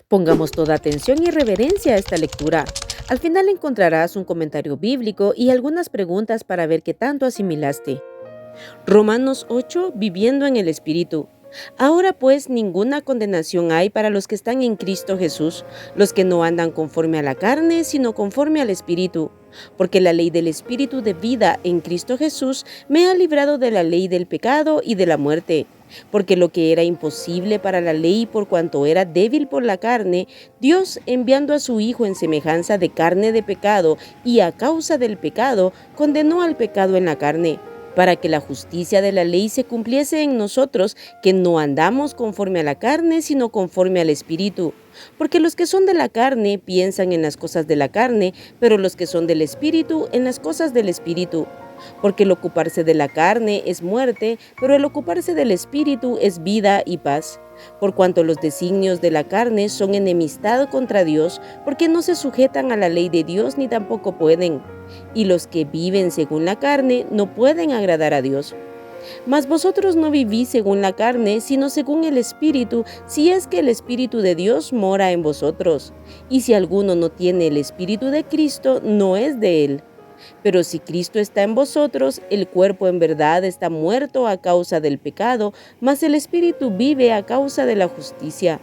Pongamos toda atención y reverencia a esta lectura. Al final encontrarás un comentario bíblico y algunas preguntas para ver qué tanto asimilaste. Romanos 8, viviendo en el Espíritu. Ahora pues ninguna condenación hay para los que están en Cristo Jesús, los que no andan conforme a la carne, sino conforme al Espíritu. Porque la ley del Espíritu de vida en Cristo Jesús me ha librado de la ley del pecado y de la muerte. Porque lo que era imposible para la ley por cuanto era débil por la carne, Dios, enviando a su Hijo en semejanza de carne de pecado y a causa del pecado, condenó al pecado en la carne para que la justicia de la ley se cumpliese en nosotros, que no andamos conforme a la carne, sino conforme al Espíritu. Porque los que son de la carne piensan en las cosas de la carne, pero los que son del Espíritu en las cosas del Espíritu. Porque el ocuparse de la carne es muerte, pero el ocuparse del Espíritu es vida y paz. Por cuanto los designios de la carne son enemistad contra Dios, porque no se sujetan a la ley de Dios ni tampoco pueden. Y los que viven según la carne no pueden agradar a Dios. Mas vosotros no vivís según la carne, sino según el Espíritu, si es que el Espíritu de Dios mora en vosotros. Y si alguno no tiene el Espíritu de Cristo, no es de él. Pero si Cristo está en vosotros, el cuerpo en verdad está muerto a causa del pecado, mas el Espíritu vive a causa de la justicia.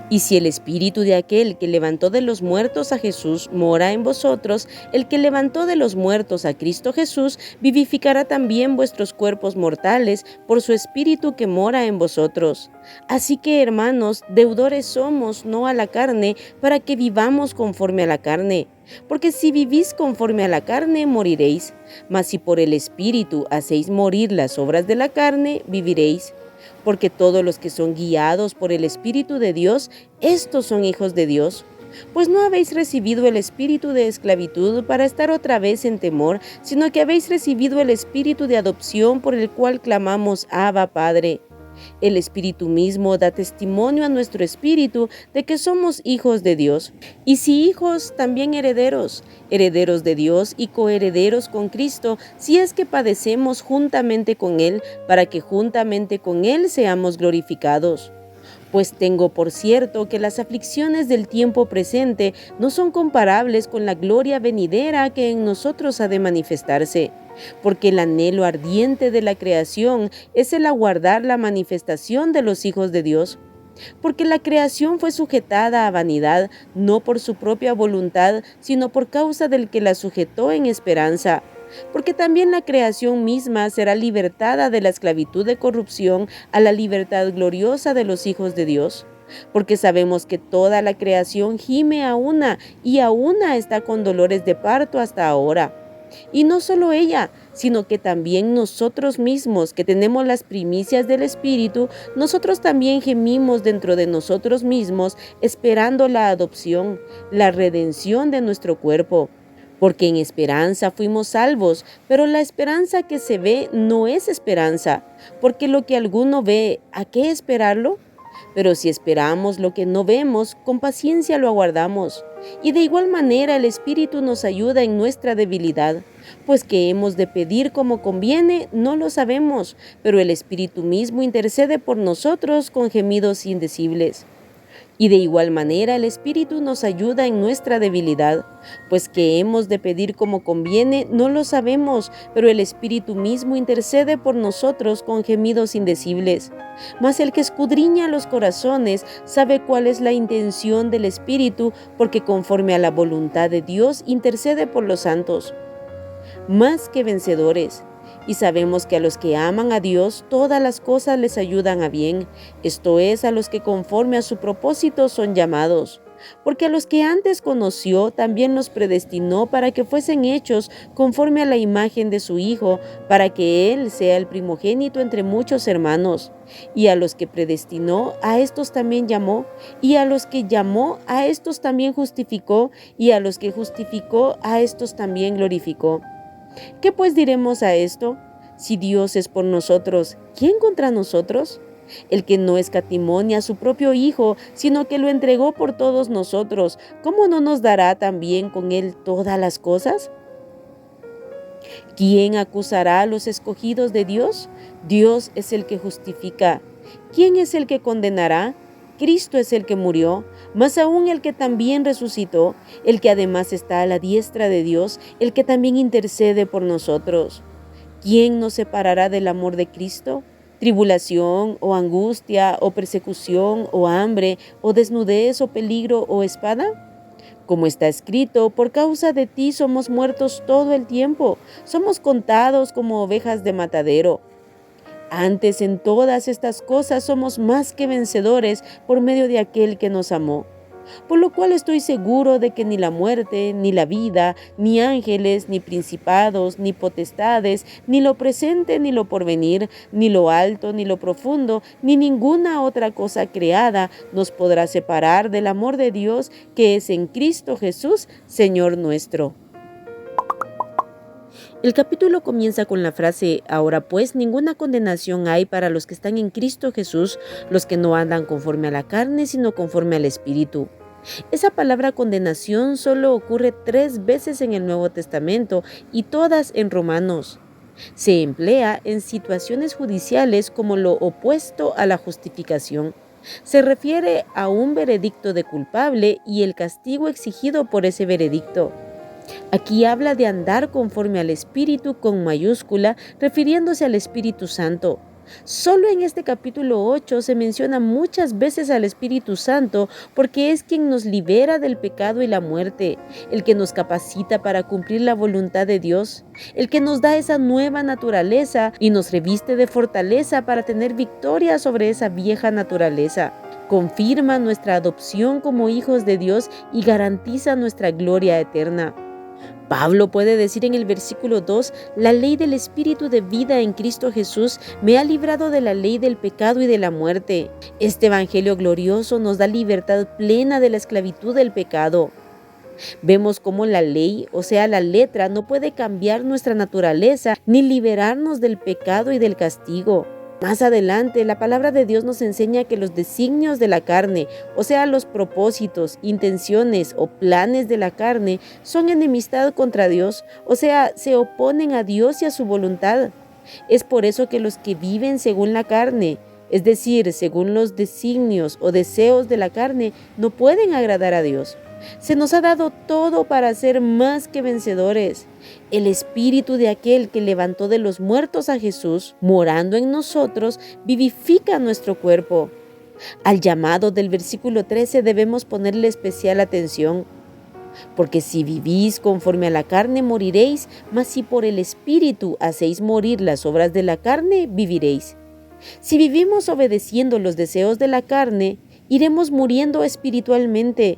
Y si el Espíritu de aquel que levantó de los muertos a Jesús mora en vosotros, el que levantó de los muertos a Cristo Jesús vivificará también vuestros cuerpos mortales por su Espíritu que mora en vosotros. Así que, hermanos, deudores somos, no a la carne, para que vivamos conforme a la carne. Porque si vivís conforme a la carne, moriréis. Mas si por el Espíritu hacéis morir las obras de la carne, viviréis. Porque todos los que son guiados por el Espíritu de Dios, estos son hijos de Dios. Pues no habéis recibido el espíritu de esclavitud para estar otra vez en temor, sino que habéis recibido el espíritu de adopción por el cual clamamos Abba, Padre. El Espíritu mismo da testimonio a nuestro espíritu de que somos hijos de Dios. Y si hijos, también herederos, herederos de Dios y coherederos con Cristo, si es que padecemos juntamente con Él, para que juntamente con Él seamos glorificados. Pues tengo por cierto que las aflicciones del tiempo presente no son comparables con la gloria venidera que en nosotros ha de manifestarse. Porque el anhelo ardiente de la creación es el aguardar la manifestación de los hijos de Dios. Porque la creación fue sujetada a vanidad, no por su propia voluntad, sino por causa del que la sujetó en esperanza. Porque también la creación misma será libertada de la esclavitud de corrupción a la libertad gloriosa de los hijos de Dios. Porque sabemos que toda la creación gime a una y a una está con dolores de parto hasta ahora. Y no solo ella, sino que también nosotros mismos, que tenemos las primicias del Espíritu, nosotros también gemimos dentro de nosotros mismos, esperando la adopción, la redención de nuestro cuerpo. Porque en esperanza fuimos salvos, pero la esperanza que se ve no es esperanza, porque lo que alguno ve, ¿a qué esperarlo? Pero si esperamos lo que no vemos, con paciencia lo aguardamos. Y de igual manera el Espíritu nos ayuda en nuestra debilidad, pues que hemos de pedir como conviene, no lo sabemos, pero el Espíritu mismo intercede por nosotros con gemidos indecibles. Y de igual manera el Espíritu nos ayuda en nuestra debilidad, pues que hemos de pedir como conviene, no lo sabemos, pero el Espíritu mismo intercede por nosotros con gemidos indecibles. Mas el que escudriña los corazones sabe cuál es la intención del Espíritu, porque conforme a la voluntad de Dios intercede por los santos. Más que vencedores. Y sabemos que a los que aman a Dios, todas las cosas les ayudan a bien, esto es, a los que conforme a su propósito son llamados. Porque a los que antes conoció, también los predestinó para que fuesen hechos conforme a la imagen de su Hijo, para que Él sea el primogénito entre muchos hermanos. Y a los que predestinó, a estos también llamó, y a los que llamó, a estos también justificó, y a los que justificó, a estos también glorificó. ¿Qué pues diremos a esto? Si Dios es por nosotros, ¿quién contra nosotros? El que no escatimó ni a su propio Hijo, sino que lo entregó por todos nosotros, ¿cómo no nos dará también con Él todas las cosas? ¿Quién acusará a los escogidos de Dios? Dios es el que justifica. ¿Quién es el que condenará? Cristo es el que murió, más aún el que también resucitó, el que además está a la diestra de Dios, el que también intercede por nosotros. ¿Quién nos separará del amor de Cristo? ¿Tribulación o angustia o persecución o hambre o desnudez o peligro o espada? Como está escrito, por causa de ti somos muertos todo el tiempo, somos contados como ovejas de matadero. Antes en todas estas cosas somos más que vencedores por medio de aquel que nos amó. Por lo cual estoy seguro de que ni la muerte, ni la vida, ni ángeles, ni principados, ni potestades, ni lo presente, ni lo porvenir, ni lo alto, ni lo profundo, ni ninguna otra cosa creada nos podrá separar del amor de Dios que es en Cristo Jesús, Señor nuestro. El capítulo comienza con la frase: ahora pues ninguna condenación hay para los que están en Cristo Jesús, los que no andan conforme a la carne, sino conforme al Espíritu. Esa palabra condenación solo ocurre 3 veces en el Nuevo Testamento y todas en Romanos. Se emplea en situaciones judiciales como lo opuesto a la justificación. Se refiere a un veredicto de culpable y el castigo exigido por ese veredicto. Aquí habla de andar conforme al Espíritu con mayúscula, refiriéndose al Espíritu Santo. Solo en este capítulo 8 se menciona muchas veces al Espíritu Santo porque es quien nos libera del pecado y la muerte, el que nos capacita para cumplir la voluntad de Dios, el que nos da esa nueva naturaleza y nos reviste de fortaleza para tener victoria sobre esa vieja naturaleza. Confirma nuestra adopción como hijos de Dios y garantiza nuestra gloria eterna. Pablo puede decir en el versículo 2, la ley del Espíritu de vida en Cristo Jesús me ha librado de la ley del pecado y de la muerte. Este evangelio glorioso nos da libertad plena de la esclavitud del pecado. Vemos cómo la ley, o sea, la letra, no puede cambiar nuestra naturaleza ni liberarnos del pecado y del castigo. Más adelante, la palabra de Dios nos enseña que los designios de la carne, o sea, los propósitos, intenciones o planes de la carne, son enemistad contra Dios, o sea, se oponen a Dios y a su voluntad. Es por eso que los que viven según la carne, es decir, según los designios o deseos de la carne, no pueden agradar a Dios. Se nos ha dado todo para ser más que vencedores. El Espíritu de aquel que levantó de los muertos a Jesús, morando en nosotros, vivifica nuestro cuerpo. Al llamado del versículo 13 debemos ponerle especial atención, porque si vivís conforme a la carne moriréis, mas si por el Espíritu hacéis morir las obras de la carne, viviréis. Si vivimos obedeciendo los deseos de la carne, iremos muriendo espiritualmente.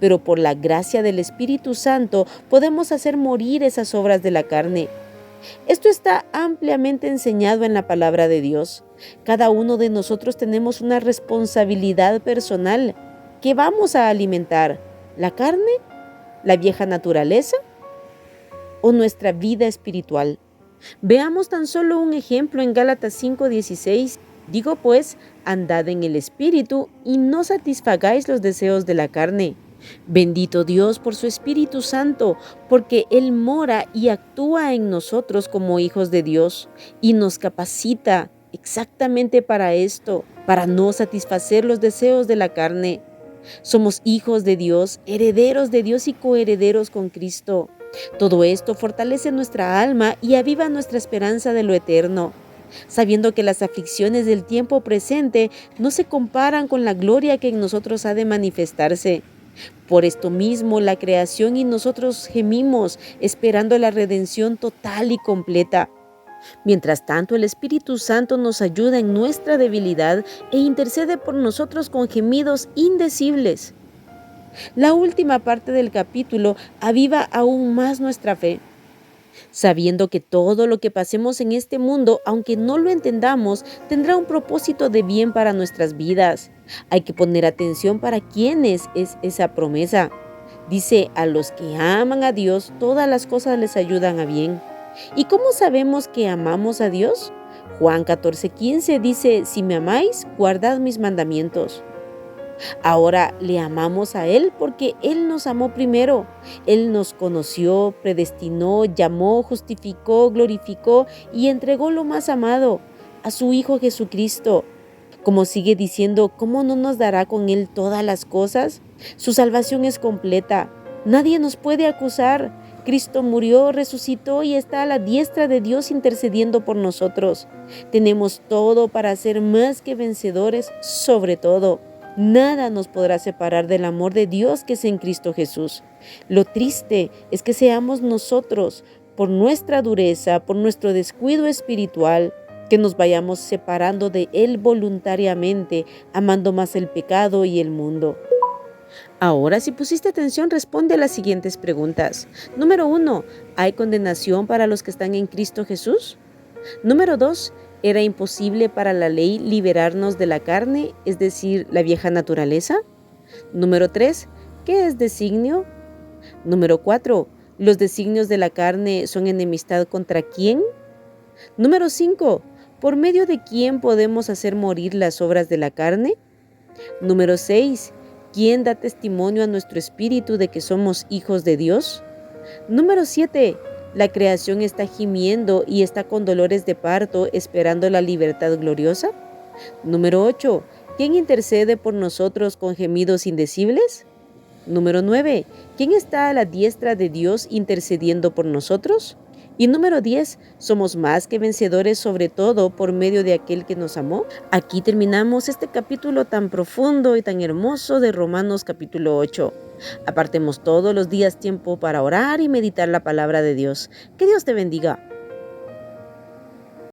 Pero por la gracia del Espíritu Santo podemos hacer morir esas obras de la carne. Esto está ampliamente enseñado en la palabra de Dios. Cada uno de nosotros tenemos una responsabilidad personal. ¿Qué vamos a alimentar? ¿La carne? ¿La vieja naturaleza? ¿O nuestra vida espiritual? Veamos tan solo un ejemplo en Gálatas 5:16. Digo pues, andad en el Espíritu y no satisfagáis los deseos de la carne. Bendito Dios por su Espíritu Santo, porque Él mora y actúa en nosotros como hijos de Dios y nos capacita exactamente para esto, para no satisfacer los deseos de la carne. Somos hijos de Dios, herederos de Dios y coherederos con Cristo. Todo esto fortalece nuestra alma y aviva nuestra esperanza de lo eterno, sabiendo que las aflicciones del tiempo presente no se comparan con la gloria que en nosotros ha de manifestarse. Por esto mismo, la creación y nosotros gemimos, esperando la redención total y completa. Mientras tanto, el Espíritu Santo nos ayuda en nuestra debilidad e intercede por nosotros con gemidos indecibles. La última parte del capítulo aviva aún más nuestra fe, sabiendo que todo lo que pasemos en este mundo, aunque no lo entendamos, tendrá un propósito de bien para nuestras vidas. Hay que poner atención para quiénes es esa promesa. Dice, a los que aman a Dios, todas las cosas les ayudan a bien. ¿Y cómo sabemos que amamos a Dios? Juan 14:15 dice, si me amáis, guardad mis mandamientos. Ahora le amamos a Él porque Él nos amó primero. Él nos conoció, predestinó, llamó, justificó, glorificó y entregó lo más amado, a su Hijo Jesucristo. Como sigue diciendo, ¿cómo no nos dará con Él todas las cosas? Su salvación es completa. Nadie nos puede acusar. Cristo murió, resucitó y está a la diestra de Dios intercediendo por nosotros. Tenemos todo para ser más que vencedores, sobre todo. Nada nos podrá separar del amor de Dios que es en Cristo Jesús. Lo triste es que seamos nosotros, por nuestra dureza, por nuestro descuido espiritual, que nos vayamos separando de Él voluntariamente, amando más el pecado y el mundo. Ahora, si pusiste atención, responde a las siguientes preguntas. Número 1. ¿Hay condenación para los que están en Cristo Jesús? Número 2. ¿Era imposible para la ley liberarnos de la carne, es decir, la vieja naturaleza? Número 3. ¿Qué es designio? Número 4. ¿Los designios de la carne son enemistad contra quién? Número 5. ¿Por medio de quién podemos hacer morir las obras de la carne? Número 6. ¿Quién da testimonio a nuestro espíritu de que somos hijos de Dios? Número 7. ¿La creación está gimiendo y está con dolores de parto esperando la libertad gloriosa? Número 8. ¿Quién intercede por nosotros con gemidos indecibles? Número 9. ¿Quién está a la diestra de Dios intercediendo por nosotros? Y número 10. ¿Somos más que vencedores sobre todo por medio de aquel que nos amó? Aquí terminamos este capítulo tan profundo y tan hermoso de Romanos capítulo 8. Apartemos todos los días tiempo para orar y meditar la palabra de Dios. Que Dios te bendiga.